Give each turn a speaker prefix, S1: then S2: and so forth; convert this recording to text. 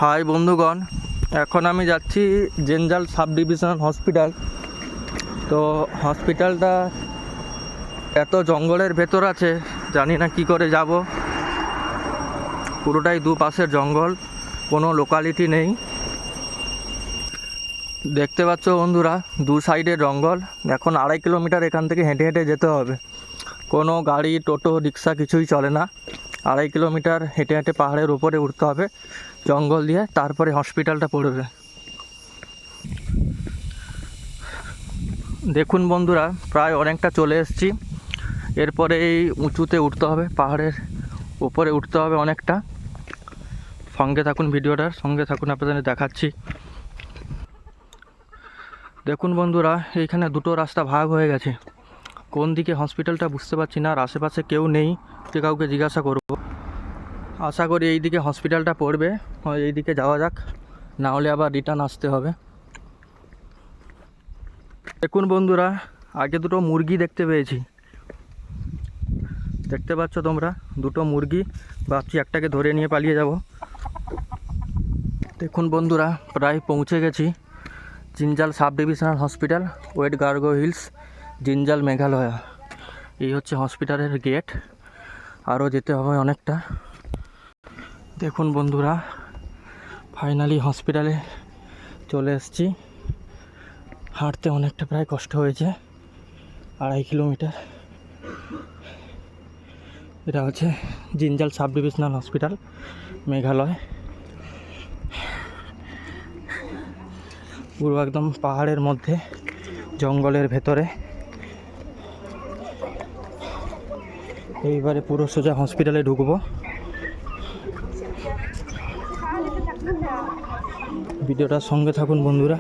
S1: High বন্ধুগণ, এখন আমি যাচ্ছি জেনজাল সাব ডিভিশনাল হসপিটাল। তো হসপিটালটা এত জঙ্গলের ভেতর আছে, জানি না কি করে যাব। পুরোটাই দুপাশের জঙ্গল, কোনো লোকালিটি নেই। দেখতে পাচ্ছ বন্ধুরা, দু সাইডে জঙ্গল। এখন 2.5 কিলোমিটার এখান থেকে হেঁটে হেঁটে যেতে হবে। কোনো গাড়ি, টোটো, রিক্সা কিছুই চলে না। 2.5 কিলোমিটার হেঁটে হেঁটে পাহাড়ের উপরে উঠতে হবে জঙ্গল দিয়ে, তারপরে হসপিটালটা পড়বে। দেখুন বন্ধুরা, প্রায় অনেকটা চলে এসেছি। এরপরে এই উঁচুতে উঠতে হবে, পাহাড়ের উপরে উঠতে হবে অনেকটা। সঙ্গে থাকুন, ভিডিওটার সঙ্গে থাকুন, আপনাদের দেখাচ্ছি। দেখুন বন্ধুরা, এইখানে দুটো রাস্তা ভাগ হয়ে গেছে। কোন দিকে হসপিটালটা বুঝতে পারছি না, আর আশেপাশে কেউ নেই যে কাউকে জিজ্ঞাসা করব। আশা করি এই দিকে হসপিটালটা পড়বে। এই দিকে যাওয়া যাক, না হলে আবার রিটার্ন আসতে হবে। দেখুন বন্ধুরা, আগে দুটো মুরগি দেখতে পেয়েছি। দেখতে পাচ্ছ তোমরা, দুটো মুরগি। ভাবছি একটাকে ধরে নিয়ে পালিয়ে যাব। দেখুন বন্ধুরা, প্রায় পৌঁছে গেছি Jinjal sub divisional hospital, west Garo hills, Jinjal, Meghalaya. এই হচ্ছে হসপিটালের গেট। আরও যেতে হবে অনেকটা। দেখুন বন্ধুরা, ফাইনালি হসপিটালে চলে এসেছি। হাঁটতে অনেকটা প্রায় কষ্ট হয়েছে, 2.5 কিলোমিটার। এটা হচ্ছে জিনজাল সাব ডিভিশনাল হসপিটাল, মেঘালয়। পুরো একদম পাহাড়ের মধ্যে, জঙ্গলের ভেতরে। এইবারে পুরো সোজা হসপিটালে ঢুকবো। ভিডিওটার সঙ্গে থাকুন বন্ধুরা।